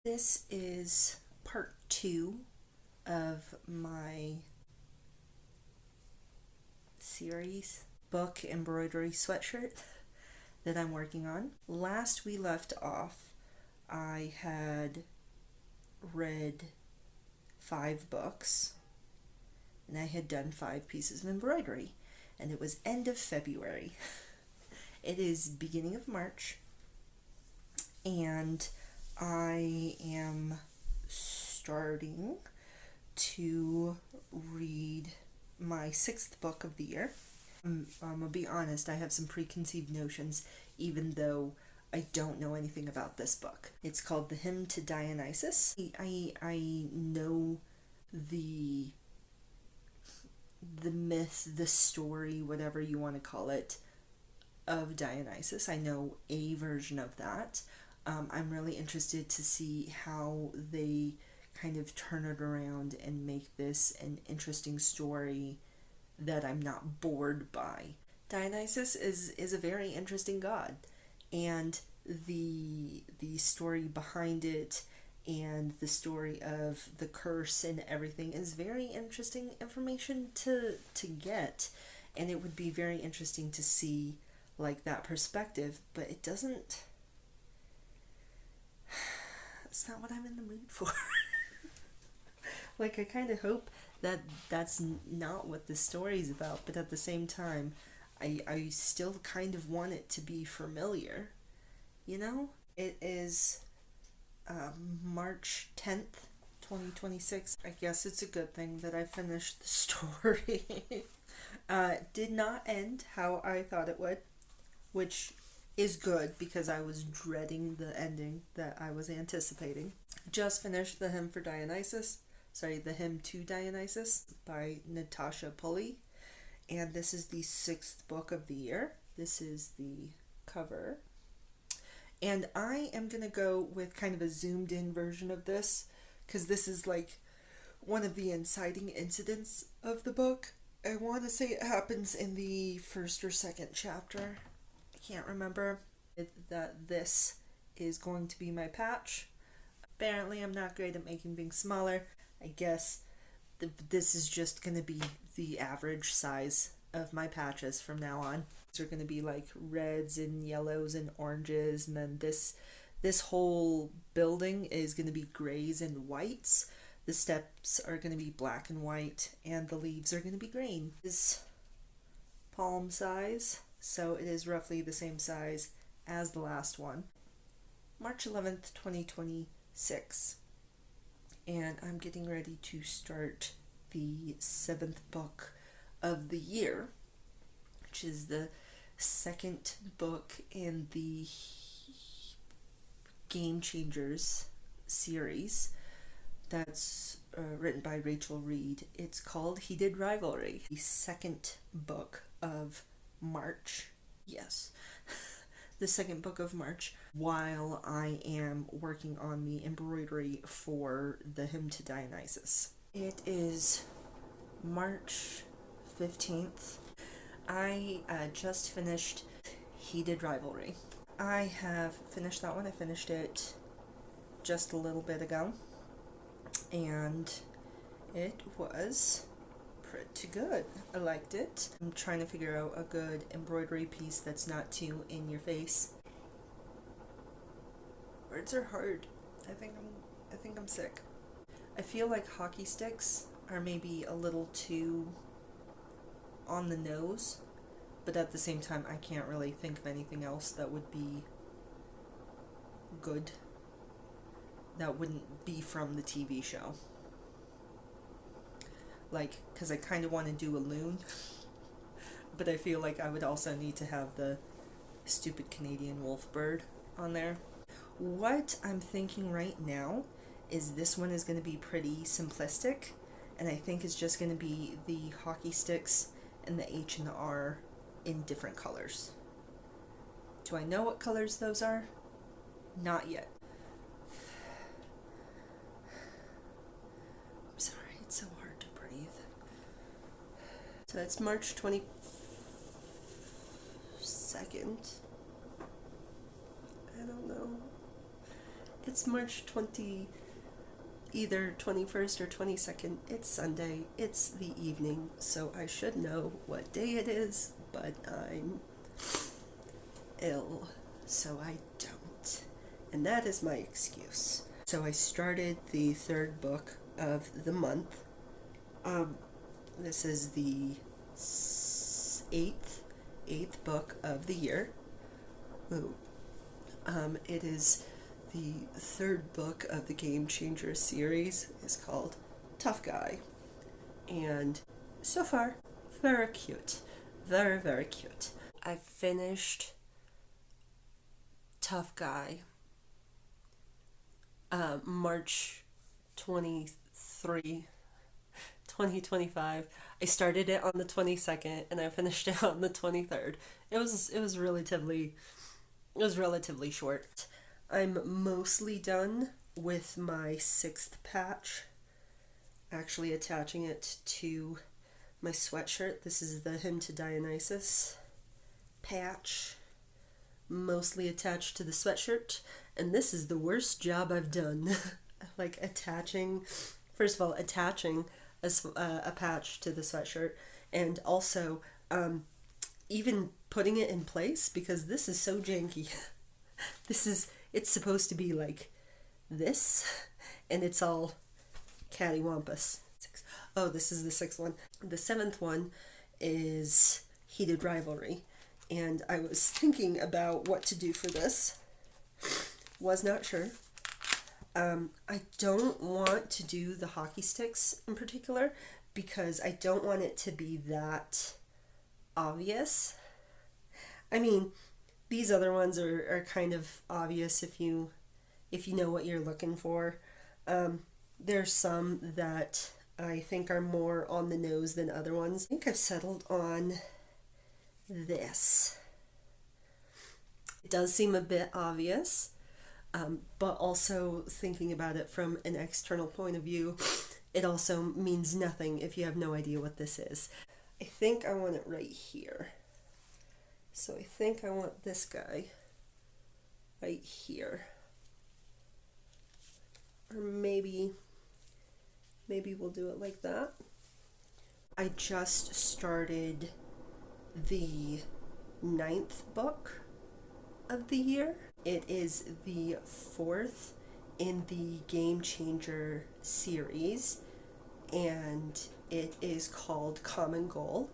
This is part two of my series book embroidery sweatshirt that I'm working on. Last we left off, I had read 5 books and I had done 5 pieces of embroidery, and it was end of February. It is beginning of March, and I am starting to read my 6th book of the year. I'm gonna be honest, I have some preconceived notions, even though I don't know anything about this book. It's called The Hymn to Dionysus. I know the myth, the story, whatever you want to call it, of Dionysus. I know a version of that. I'm really interested to see how they kind of turn it around and make this an interesting story that I'm not bored by. Dionysus is a very interesting god, and the story behind it and the story of the curse and everything is very interesting information to get, and it would be very interesting to see like that perspective, but it's not what I'm in the mood for. Like, I kind of hope that that's not what the story's about, but at the same time, I still kind of want it to be familiar, you know? It is March 10th, 2026. I guess it's a good thing that I finished the story. Did not end how I thought it would, which is good because I was dreading the ending that I was anticipating. Just finished The Hymn to Dionysus by Natasha Pulley, and this is the 6th book of the year. This is the cover. And I am going to go with kind of a zoomed in version of this because this is like one of the inciting incidents of the book. I want to say it happens in the first or second chapter. I can't remember. That this is going to be my patch. Apparently I'm not great at making things smaller. I guess this is just going to be the average size of my patches from now on. These are going to be like reds and yellows and oranges, and then this whole building is going to be grays and whites. The steps are going to be black and white, and the leaves are going to be green. This is palm size, so it is roughly the same size as the last one. March 11th, 2026. And I'm getting ready to start the 7th book of the year, which is the 2nd book in the Game Changers series that's written by Reid. It's called Rivalry, the 2nd book of March. Yes. The 2nd book of March, while I am working on the embroidery for The Hymn to Dionysus. It is March 15th. I just finished Heated Rivalry. I have finished that one. I finished it just a little bit ago, and it was pretty good. I liked it. I'm trying to figure out a good embroidery piece that's not too in your face. Words are hard. I think I'm sick. I feel like hockey sticks are maybe a little too on the nose, but at the same time I can't really think of anything else that would be good. That wouldn't be from the TV show. Like, because I kind of want to do a loon, but I feel like I would also need to have the stupid Canadian wolf bird on there. What I'm thinking right now is this one is going to be pretty simplistic, and I think it's just going to be the hockey sticks and the H and the R in different colors. Do I know what colors those are? Not yet. I'm sorry, it's so hard to breathe. So it's March 22nd. I don't know. It's March 20, either 21st or 22nd. It's Sunday. It's the evening, so I should know what day it is, but I'm ill, so I don't. And that is my excuse. So I started the third book of the month. This is the eighth book of the year. Ooh. It is the third book of the Game Changer series. It's called Tough Guy. And so far, very cute. Very, very cute. I finished Tough Guy March 23, 2025. I started it on the 22nd and I finished it on the 23rd. It was relatively short. I'm mostly done with my 6th patch, actually attaching it to my sweatshirt. This is the Hymn to Dionysus patch, mostly attached to the sweatshirt, and this is the worst job I've done. Like first of all, attaching a patch to the sweatshirt, and also even putting it in place, because this is so janky. It's supposed to be like this, and it's all cattywampus. Oh, this is the 6th one. The 7th one is Heated Rivalry, and I was thinking about what to do for this. Was not sure. I don't want to do the hockey sticks in particular because I don't want it to be that obvious. I mean, these other ones are kind of obvious if you know what you're looking for. There's some that I think are more on the nose than other ones. I think I've settled on this. It does seem a bit obvious, but also thinking about it from an external point of view, it also means nothing if you have no idea what this is. I think I want it right here. So I think I want this guy right here. Or maybe we'll do it like that. I just started the 9th book of the year. It is the 4th in the Game Changer series, and it is called Common Goal.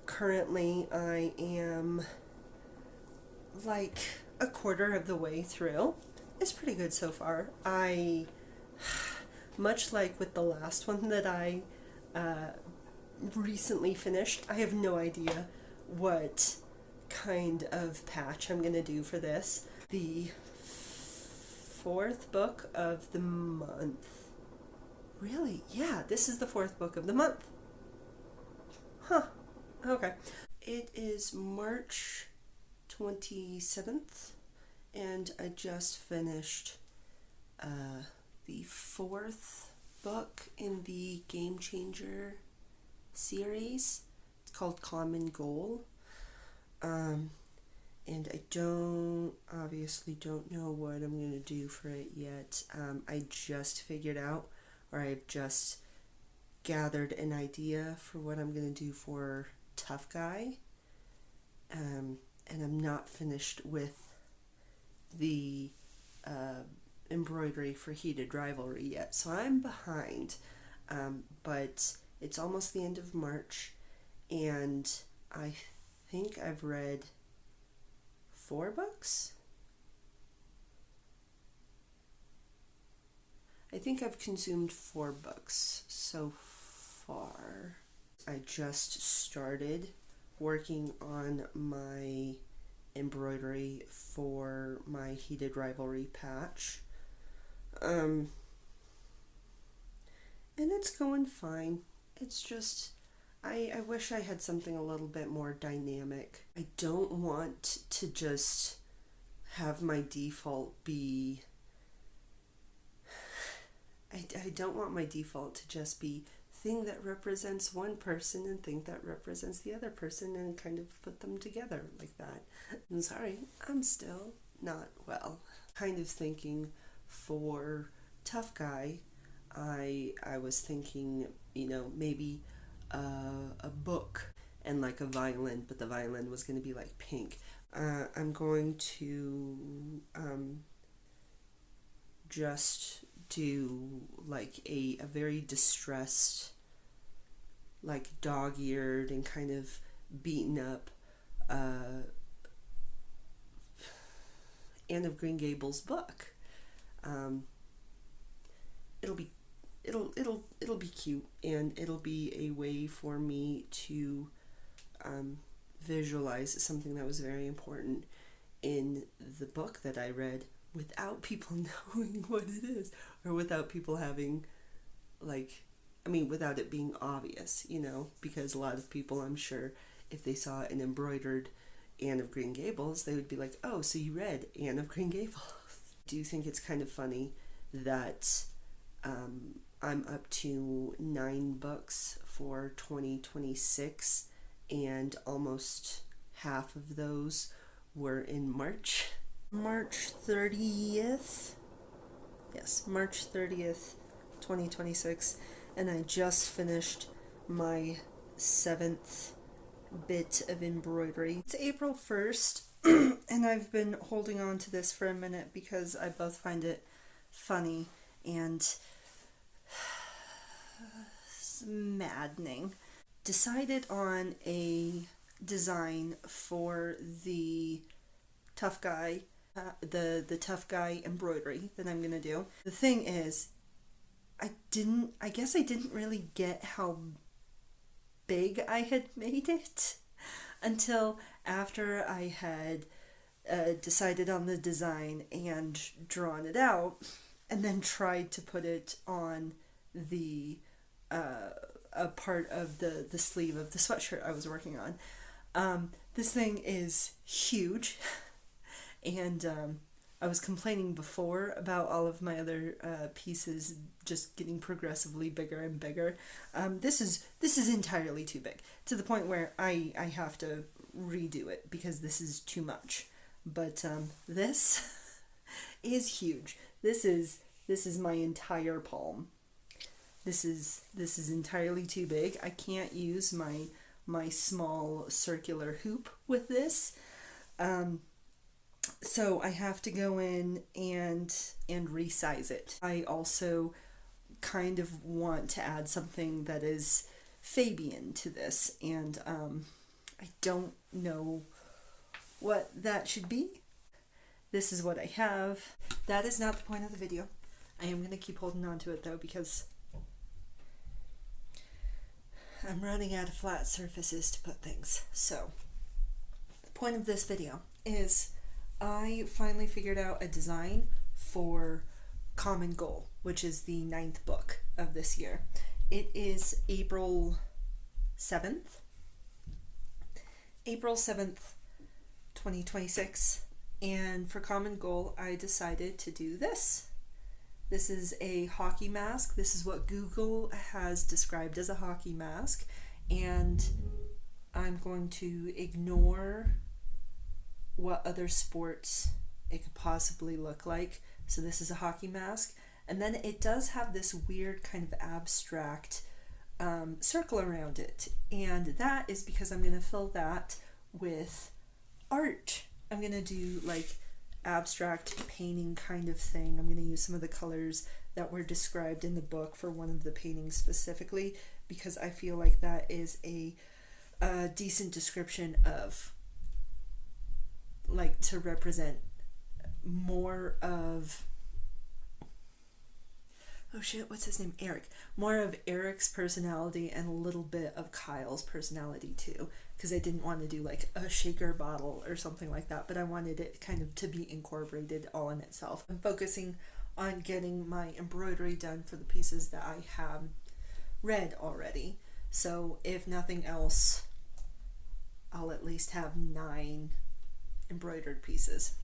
Currently, I am like a quarter of the way through. It's pretty good so far. Much like with the last one that I recently finished, I have no idea what kind of patch I'm gonna do for this. The 4th book of the month. Really? Yeah, this is the 4th book of the month. Huh. Okay. It is March 27th, and I just finished the 4th book in the Game Changer series. It's called Common Goal. And I obviously don't know what I'm going to do for it yet. I just figured out, or I've just gathered an idea for what I'm going to do for Tough Guy. And I'm not finished with the embroidery for Heated Rivalry yet, so I'm behind. But it's almost the end of March, and I think I've read 4 books? I think I've consumed 4 books so far. I just started working on my embroidery for my Heated Rivalry patch. And it's going fine. It's just, I wish I had something a little bit more dynamic. I don't want to just have my default be... I don't want my default to just be thing that represents one person and thing that represents the other person and kind of put them together like that. I'm sorry, I'm still not well. Kind of thinking for Tough Guy, I was thinking, maybe a book and like a violin, but the violin was going to be like pink. I'm going to just do like a very distressed, like dog-eared and kind of beaten up Anne of Green Gables book. It'll be cute, and it'll be a way for me to visualize something that was very important in the book that I read without people knowing what it is, or without people having without it being obvious, because a lot of people, I'm sure, if they saw an embroidered Anne of Green Gables, they would be like, oh, so you read Anne of Green Gables. Do you think it's kind of funny that I'm up to 9 books for 2026, and almost half of those were in March? March 30th? Yes, March 30th, 2026. And I just finished my 7th bit of embroidery. It's April 1st, and I've been holding on to this for a minute because I both find it funny and maddening. Decided on a design for the Tough Guy, the Tough Guy embroidery that I'm gonna do. The thing is, I guess I didn't really get how big I had made it until after I had decided on the design and drawn it out, and then tried to put it on the a part of the sleeve of the sweatshirt I was working on. This thing is huge, and I was complaining before about all of my other pieces just getting progressively bigger and bigger. This is entirely too big, to the point where I have to redo it because this is too much. But this is huge. This is my entire palm. This is entirely too big. I can't use my small circular hoop with this. So I have to go in and resize it. I also kind of want to add something that is Fabian to this, and I don't know what that should be. This is what I have. That is not the point of the video. I am going to keep holding on to it though, because I'm running out of flat surfaces to put things. So the point of this video is I finally figured out a design for Common Goal, which is the 9th book of this year. It is April 7th. April 7th, 2026. And for Common Goal, I decided to do this. This is a hockey mask. This is what Google has described as a hockey mask. And I'm going to ignore what other sports it could possibly look like. So this is a hockey mask. And then it does have this weird kind of abstract circle around it. And that is because I'm going to fill that with art. I'm going to do like abstract painting kind of thing. I'm going to use some of the colors that were described in the book for one of the paintings specifically, because I feel like that is a decent description of, like, to represent more of, oh shit, what's his name? Eric. More of Eric's personality and a little bit of Kyle's personality too, because I didn't want to do like a shaker bottle or something like that, but I wanted it kind of to be incorporated all in itself. I'm focusing on getting my embroidery done for the pieces that I have read already. So if nothing else, I'll at least have 9 embroidered pieces.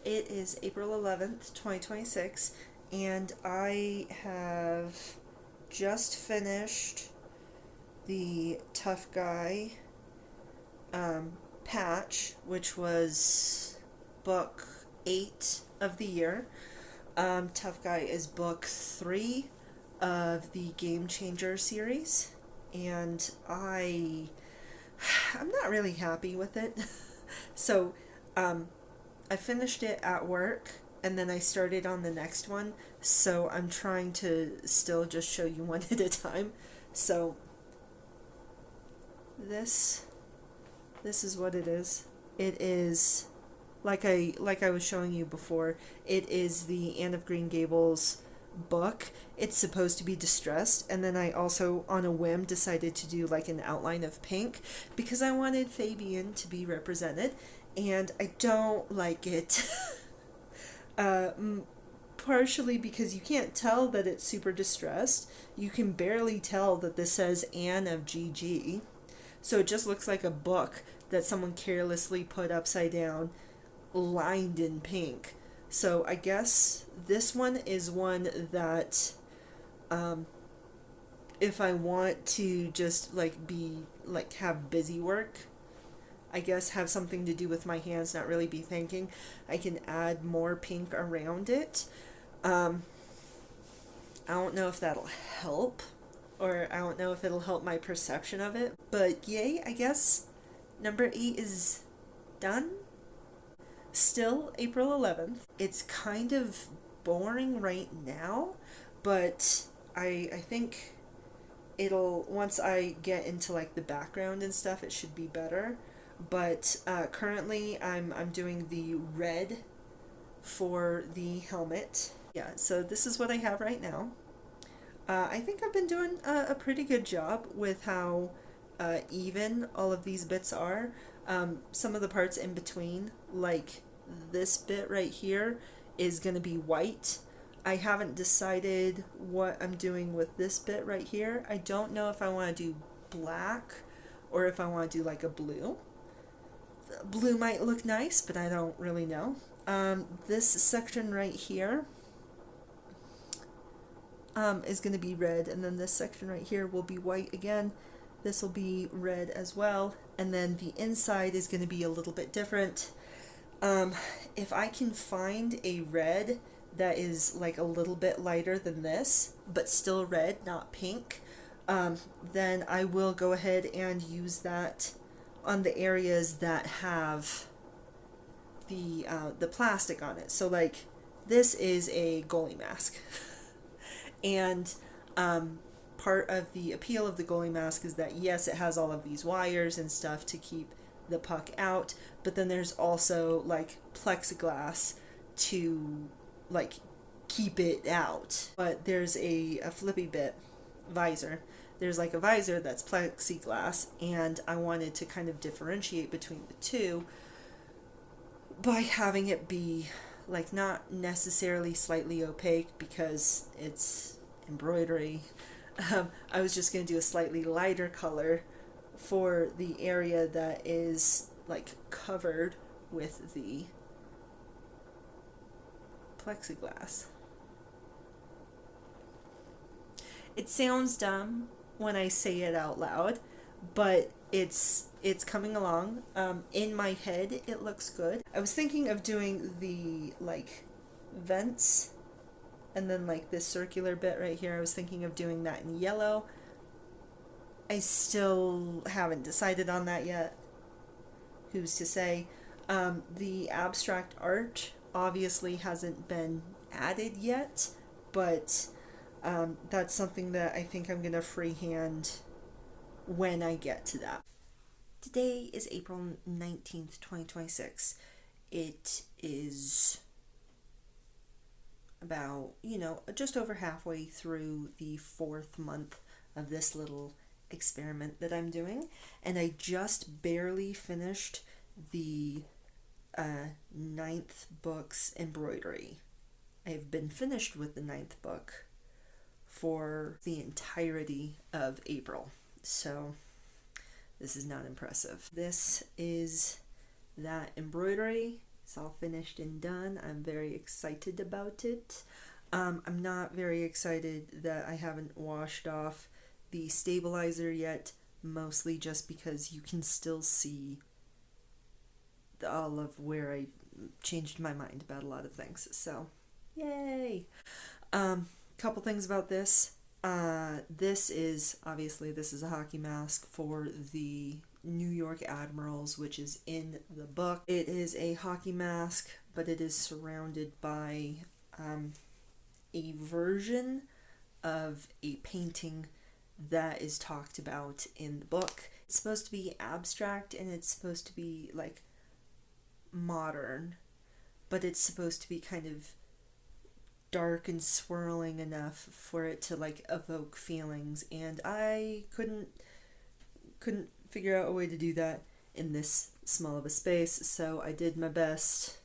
It is April 11th, 2026, and I have just finished the Tough Guy patch, which was book 8 of the year. Tough Guy is book 3 of the Game Changer series, and I'm not really happy with it. So, I finished it at work, and then I started on the next one, so I'm trying to still just show you one at a time. So, this is what it is. It is like I was showing you before. It is the Anne of Green Gables book. It's supposed to be distressed, and then I also on a whim decided to do like an outline of pink because I wanted Fabian to be represented, and I don't like it. uh, Partially because you can't tell that it's super distressed. You can barely tell that this says Anne of GG. So it just looks like a book that someone carelessly put upside down, lined in pink. So I guess this one is one that, if I want to just like be like have busy work, I guess have something to do with my hands, not really be thinking, I can add more pink around it. I don't know if that'll help, or I don't know if it'll help my perception of it, but yay, I guess number 8 is done. Still April 11th. It's kind of boring right now, but I think it'll, once I get into like the background and stuff, it should be better. But currently I'm doing the red for the helmet. Yeah, so this is what I have right now. I think I've been doing a pretty good job with how even all of these bits are. Some of the parts in between, like this bit right here, is going to be white. I haven't decided what I'm doing with this bit right here. I don't know if I want to do black or if I want to do like a blue. Blue might look nice, but I don't really know. This section right here is going to be red, and then this section right here will be white again. This will be red as well, and then the inside is going to be a little bit different. If I can find a red that is like a little bit lighter than this, but still red, not pink, then I will go ahead and use that on the areas that have the plastic on it. So like this is a goalie mask. And part of the appeal of the goalie mask is that yes, it has all of these wires and stuff to keep the puck out, but then there's also like plexiglass to like keep it out. But there's a flippy bit visor. There's like a visor that's plexiglass, and I wanted to kind of differentiate between the two by having it be like not necessarily slightly opaque because it's embroidery. I was just going to do a slightly lighter color for the area that is like covered with the plexiglass. It sounds dumb when I say it out loud, but it's coming along. In my head, it looks good. I was thinking of doing the like vents, and then like this circular bit right here, I was thinking of doing that in yellow. I still haven't decided on that yet. Who's to say? The abstract art obviously hasn't been added yet, but that's something that I think I'm gonna freehand when I get to that. Today is April 19th, 2026. It is about, just over halfway through the 4th month of this little experiment that I'm doing, and I just barely finished the 9th book's embroidery. I've been finished with the 9th book for the entirety of April, so this is not impressive. This is that embroidery. It's all finished and done. I'm very excited about it. I'm not very excited that I haven't washed off the stabilizer yet, mostly just because you can still see all of where I changed my mind about a lot of things. So, Yay! Couple things about this. This is a hockey mask for the New York Admirals, which is in the book. It is a hockey mask, but it is surrounded by a version of a painting that is talked about in the book. It's supposed to be abstract and it's supposed to be like modern, but it's supposed to be kind of dark and swirling enough for it to like evoke feelings, and I couldn't figure out a way to do that in this small of a space, so I did my best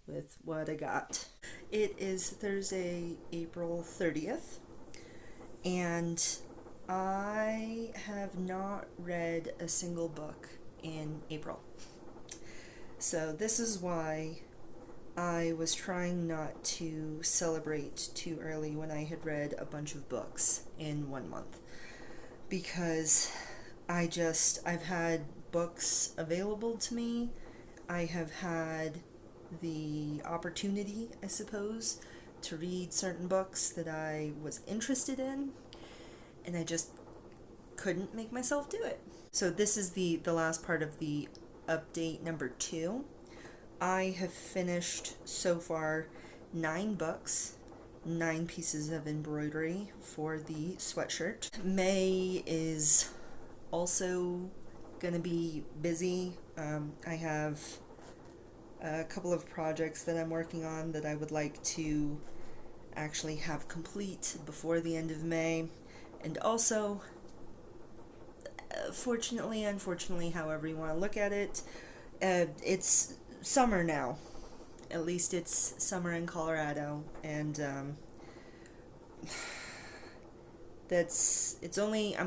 with what I got. It is Thursday, April 30th, and I have not read a single book in April. So this is why I was trying not to celebrate too early when I had read a bunch of books in 1 month, because I've had books available to me. I have had the opportunity, I suppose, to read certain books that I was interested in, and I just couldn't make myself do it. So this is the last part of the update number 2. I have finished so far 9 books, 9 pieces of embroidery for the sweatshirt. May is also gonna be busy. I have a couple of projects that I'm working on that I would like to actually have complete before the end of May. And also, fortunately, unfortunately, however you want to look at it, it's summer now. At least it's summer in Colorado, and I'm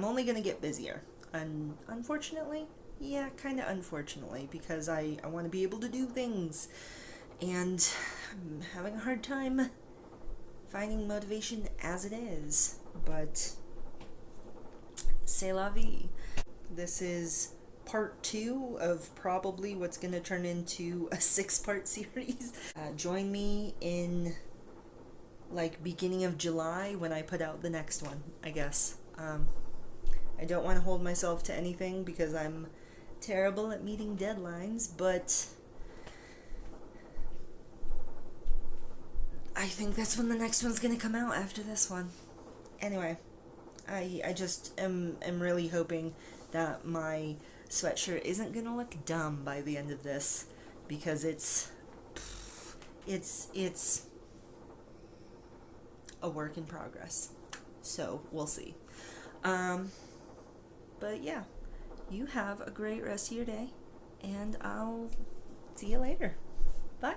only gonna get busier. Unfortunately, yeah, kind of unfortunately, because I want to be able to do things, and I'm having a hard time finding motivation as it is. But c'est la vie. This is part 2 of probably what's going to turn into a 6-part series. Join me in like beginning of July when I put out the next one, I guess. I don't want to hold myself to anything because I'm terrible at meeting deadlines, but I think that's when the next one's going to come out after this one. Anyway, I just am really hoping that my sweatshirt isn't gonna look dumb by the end of this, because it's a work in progress. So we'll see. But yeah, you have a great rest of your day, and I'll see you later. Bye.